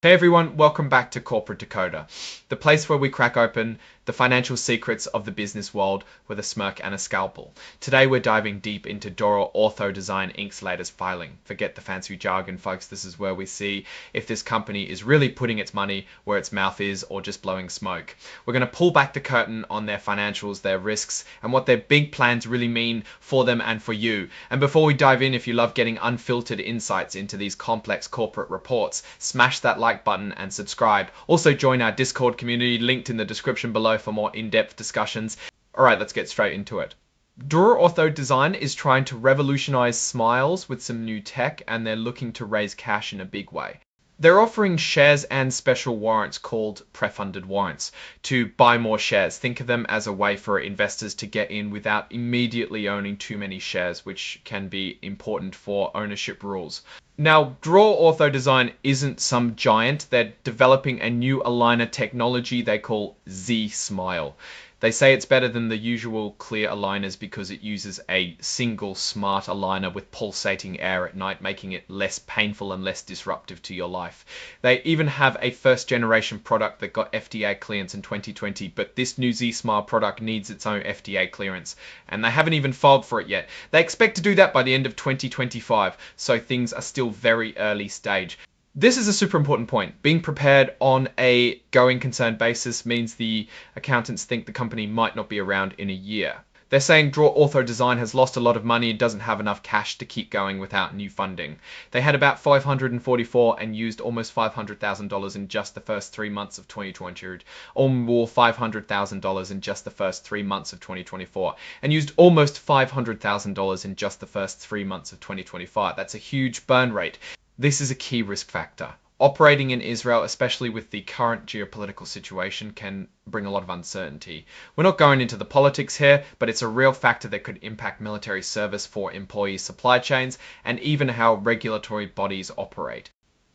Hey everyone, welcome back to Corporate Decoder, the place where we crack open the financial secrets of the business world with a smirk and a scalpel. Today we're diving deep into Dror Ortho-Design Inc.'s latest filing. Forget the fancy jargon, folks. This is where we see if this company is really putting its money where its mouth is or just blowing smoke. We're going to pull back the curtain on their financials, their risks, and what their big plans really mean for them and for you. And before we dive in, if you love getting unfiltered insights into these complex corporate reports, smash that like button and subscribe. Also join our Discord community linked in the description below for more in-depth discussions. Alright, let's get straight into it. Dror Ortho-Design is trying to revolutionize smiles with some new tech, and they're looking to raise cash in a big way. They're offering shares and special warrants called pre-funded warrants to buy more shares. Think of them as a way for investors to get in without immediately owning too many shares, which can be important for ownership rules. Now, Dror Ortho-Design isn't some giant. They're developing a new aligner technology they call ZSmile. They say it's better than the usual clear aligners because it uses a single smart aligner with pulsating air at night, making it less painful and less disruptive to your life. They even have a first generation product that got FDA clearance in 2020, but this new ZSmile product needs its own FDA clearance, and they haven't even filed for it yet. They expect to do that by the end of 2025, so things are still very early stage. This is a super important point. Being prepared on a going concern basis means the accountants think the company might not be around in a year. They're saying Dror Ortho-Design has lost a lot of money and doesn't have enough cash to keep going without new funding. They had about 544 and used almost $500,000 in just the first 3 months of 2020, or more $500,000 in just the first 3 months of 2024, and used almost $500,000 in just the first 3 months of 2025. That's a huge burn rate. This is a key risk factor. Operating in Israel, especially with the current geopolitical situation, can bring a lot of uncertainty. We're not going into the politics here, but it's a real factor that could impact military service for employee supply chains and even how regulatory bodies operate.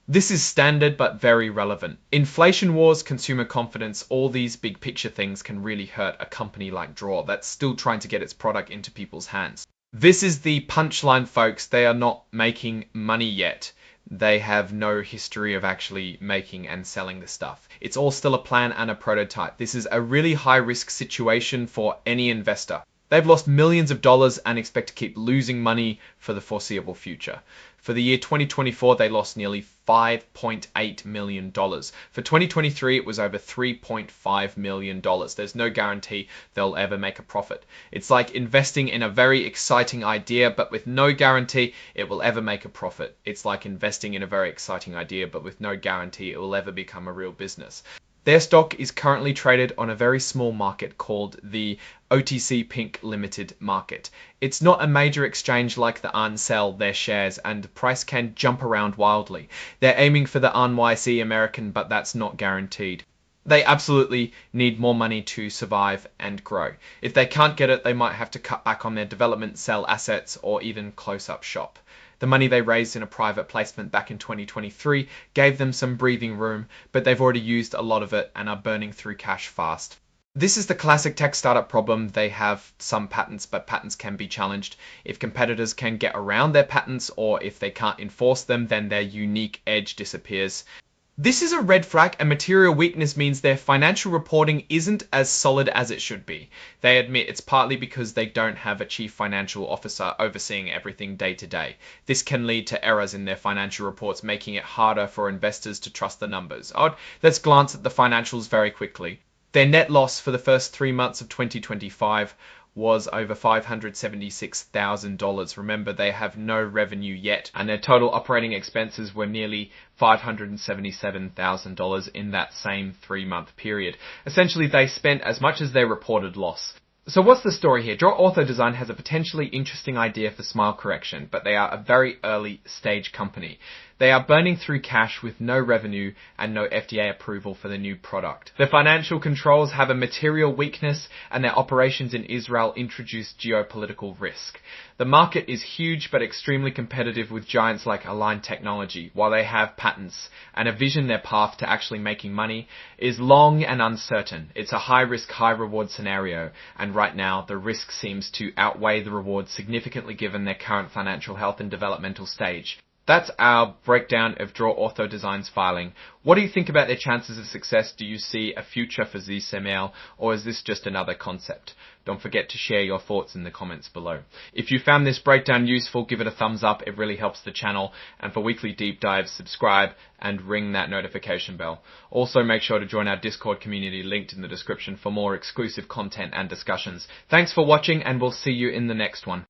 This is standard but very relevant. Inflation wars, consumer confidence, all these big picture things can really hurt a company like Dror that's still trying to get its product into people's hands. This is the punchline, folks. They are not making money yet. They have no history of actually making and selling this stuff. It's all still a plan and a prototype. This is a really high risk situation for any investor. They've lost millions of dollars and expect to keep losing money for the foreseeable future. For the year 2024, they lost nearly $5.8 million. For 2023, it was over $3.5 million. There's no guarantee they'll ever make a profit. It's like investing in a very exciting idea, but with no guarantee it will ever make a profit. It's like investing in a very exciting idea, but with no guarantee it will ever become a real business. Their stock is currently traded on a very small market called the OTC Pink Limited market. It's not a major exchange like the ARN sell their shares, and the price can jump around wildly. They're aiming for the NYSE American, but that's not guaranteed. They absolutely need more money to survive and grow. If they can't get it, they might have to cut back on their development, sell assets, or even close up shop. The money they raised in a private placement back in 2023 gave them some breathing room, but they've already used a lot of it and are burning through cash fast. This is the classic tech startup problem. They have some patents, but patents can be challenged. If competitors can get around their patents, or if they can't enforce them, then their unique edge disappears. This is a red flag, and material weakness means their financial reporting isn't as solid as it should be. They admit it's partly because they don't have a chief financial officer overseeing everything day to day. This can lead to errors in their financial reports, making it harder for investors to trust the numbers. Let's glance at the financials very quickly. Their net loss for the first 3 months of 2025 was over $576,000. Remember, they have no revenue yet, and their total operating expenses were nearly $577,000 in that same 3-month period. Essentially, they spent as much as their reported loss. So what's the story here? Dror Ortho-Design has a potentially interesting idea for smile correction, but they are a very early stage company. They are burning through cash with no revenue and no FDA approval for the new product. Their financial controls have a material weakness, and their operations in Israel introduce geopolitical risk. The market is huge but extremely competitive with giants like Align Technology. While they have patents and a vision, their path to actually making money is long and uncertain. It's a high risk, high reward scenario, and right now the risk seems to outweigh the reward significantly given their current financial health and developmental stage. That's our breakdown of Dror Ortho-Design's filing. What do you think about their chances of success? Do you see a future for ZSmile, or is this just another concept? Don't forget to share your thoughts in the comments below. If you found this breakdown useful, give it a thumbs up. It really helps the channel. And for weekly deep dives, subscribe and ring that notification bell. Also, make sure to join our Discord community linked in the description for more exclusive content and discussions. Thanks for watching, and we'll see you in the next one.